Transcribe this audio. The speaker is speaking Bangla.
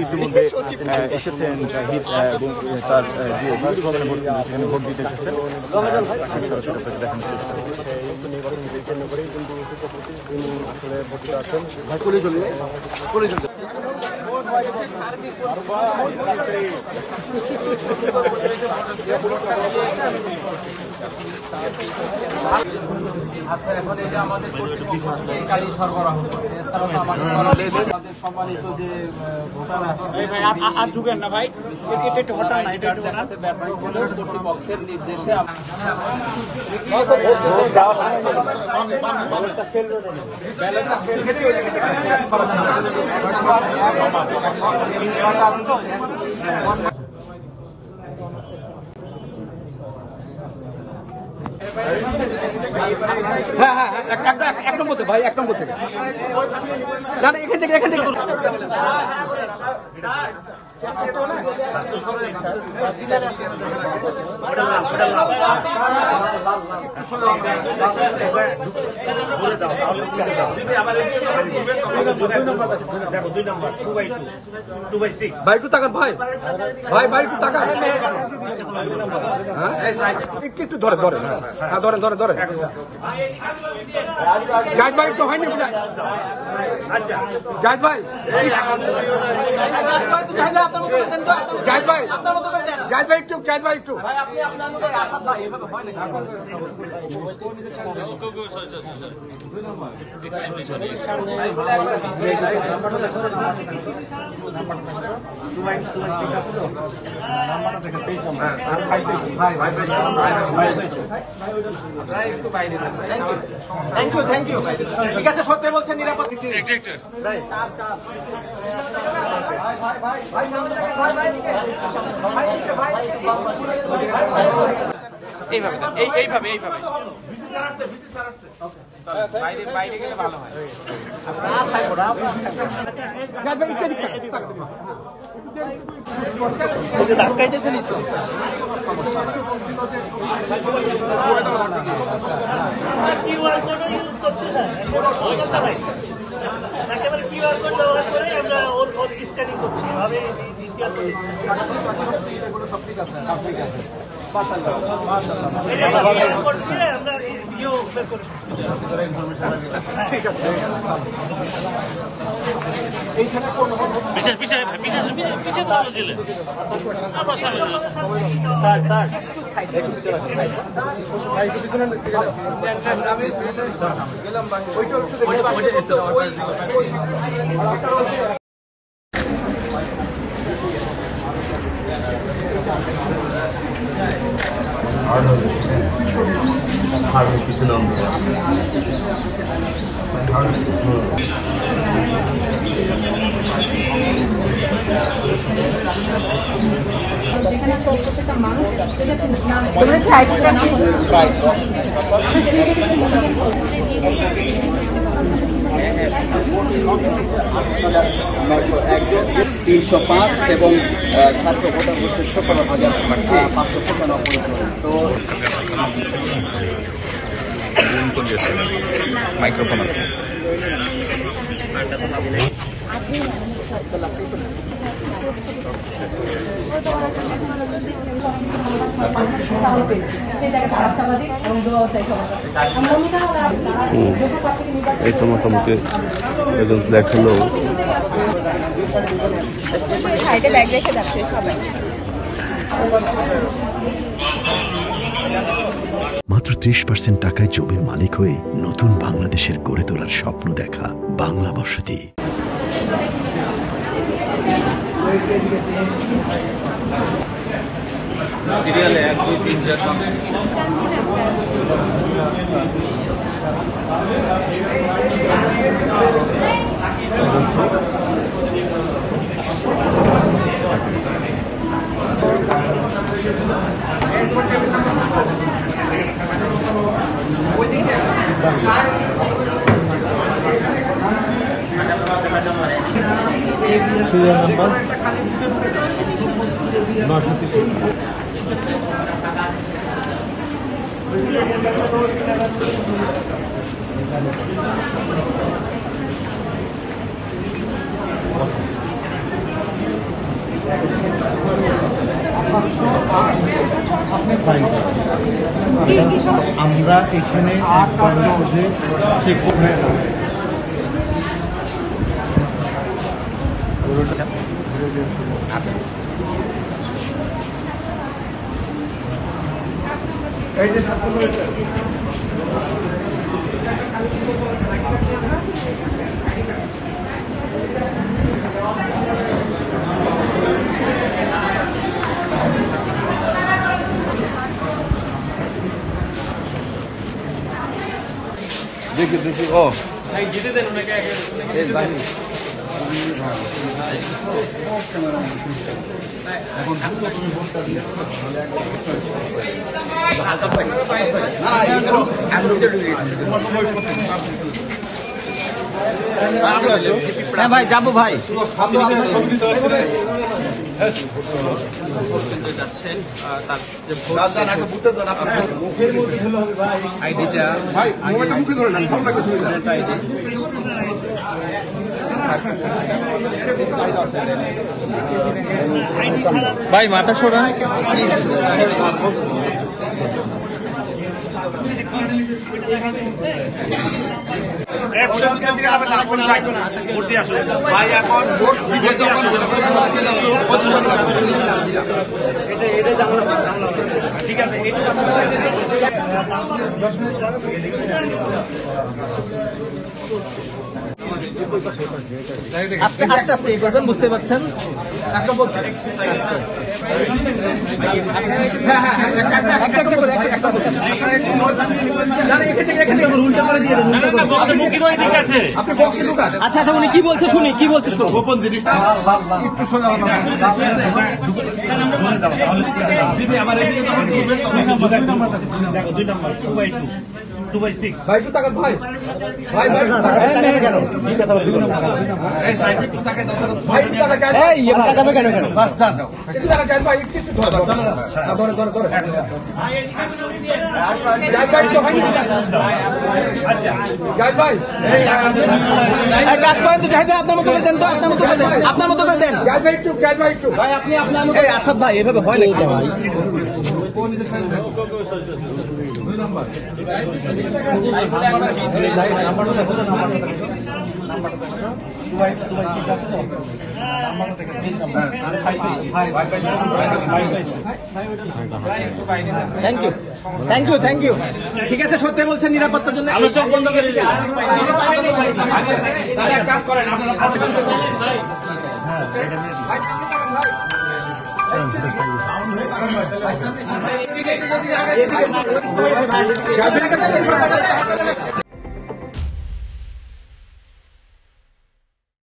ইতিমধ্যে এসেছেন জাহিদ এবং তার যে বিরোধী ভবনে সেখানে ভোট দিতে এসেছেন। দেখানোর চেষ্টা করছি। আচ্ছা, এখন এটা আমাদের কর্তৃপক্ষ থেকে গাড়ি সরবরাহ করছে। এছাড়াও তো আমাদের সম্মানিত যে ভোটাররা আর ঢুকেন না ভাই, এটা একটু হঠাৎ না, এটা একটু দেখাতে ব্যর্থ হলেও কর্তৃপক্ষের নির্দেশে হ্যাঁ হ্যাঁ এক নম্বর থেকে ভাই, এক নম্বর থেকে না না, এখান থেকে ভাই একটু তাকান, ভাই একটু তাকান, একটু ধরেন হ্যাঁ ধরেন জাহিদ ভাই একটু হয়নি জাহিদ ভাই একটু থ্যাংক ইউ। ঠিক আছে, সত্যি বলছেন, নিরাপদ এইভাবে বাইরে গেলে ভালো হয়। ধাক্কাইতেছেনই তো কিউআর কোড ইউজ করছে স্যার, একেবারে কিউআর কোড ব্যবহার করে আমরা ওর স্ক্যানিং করছি ভাবে $305 এবং ছাত্র ভোটার হচ্ছে 17,595 তো মাইক্রোফোন আছে। এই তো মোটামুটি দেখালো সাইডে ব্যাগ রেখে যাচ্ছে সবাই। মাত্র 30% টাকায় জমির মালিক হয়ে নতুন বাংলাদেশের গড়ে তোলার স্বপ্ন দেখা বাংলা বসতি। সিরিয়ালে 1 2 3 সিরিয়াল নাম্বার 9 কি সব আমরা এখানে একবার হচ্ছে যে চেক করে এই যে দেখি দেখি ও এই বাহিনী হ্যাঁ ভাই যাবো ভাই আইডিটা ভাই মোবাইলটা মুখে ধরে না ভালো লাগে আইডি ভাই মাথা সরান ভাই এখন ভোট দিবে যখন ঠিক আছে আস্তে আস্তে আস্তে এই করবেন বুঝতে পারছেন একটা বলছেন আচ্ছা আচ্ছা উনি কি বলছে শুনি কি বলছে শুনি গোপন জিনিসটা একটু শোনা দিদি আমার এদিকে যখন ঢুকবে তখন দেখো 2 নাম্বার 2/6 ভাই একটু তাকান ভাই ভাই ভাই কেন কি কথা বলবি এই সাইডে একটু তাকাই দাও তো ভাই একটু তাকান এই এবার যাবে কেন কেন বাস যান একটু তাকান ভাই একটু ধরে ধরে যাই ভাই তো ভাই আচ্ছা যাই ভাই এক কাজ করেন তো চাইতে আপনার মতো করে দেন তো আপনার মতো করে দেন আপনার মতো করে দেন যাই ভাই একটু ভাই আপনি আপনার মতো এই আসাদ ভাই এভাবে হয় নাকি ভাই thank you thank you thank you ঠিক আছে সত্যি বলছেন নিরাপত্তার জন্য আলোচক বন্ধ করে দিন তাহলে এক কাজ করেন আপনারা ভাই